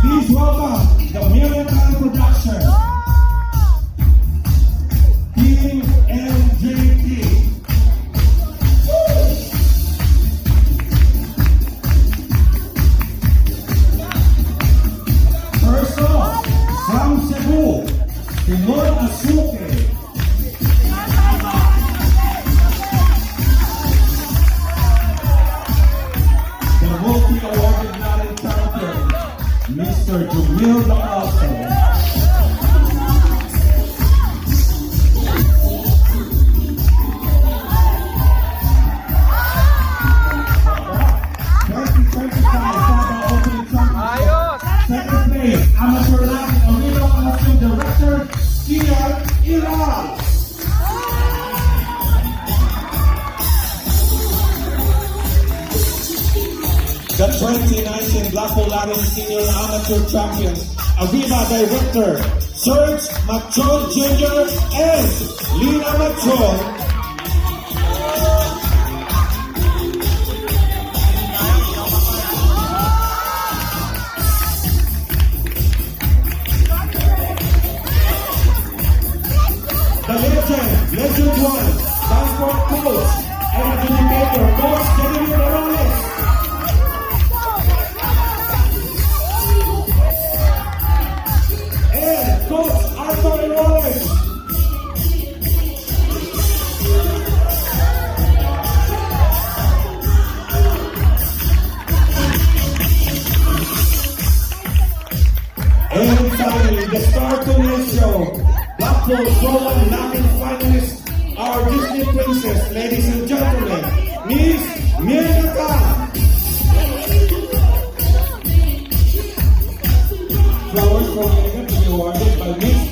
Please welcome the Miracle Production. Team MJT. First off, from Cebu, Timor Asuke. The multi-awarded Latin champion, Mr. Jumil Bacalso. Second place, Amateur Latin Arena Costume Director, Kian Iral. The 2019 Blackpool Latin Senior Amateur Champions, Arriba Director, Serge Machon Jr. and Lina Machon. The Legend 1, Transport Coach, and Educator, Coach Jeremy Morales. And Coach Arthur Wallace. And finally, the Star Tonight Show. Blackpool Roland Latin finalist, our Disney princess, ladies and gentlemen, Miss Mirka. Flowers for Megan to be awarded by Miss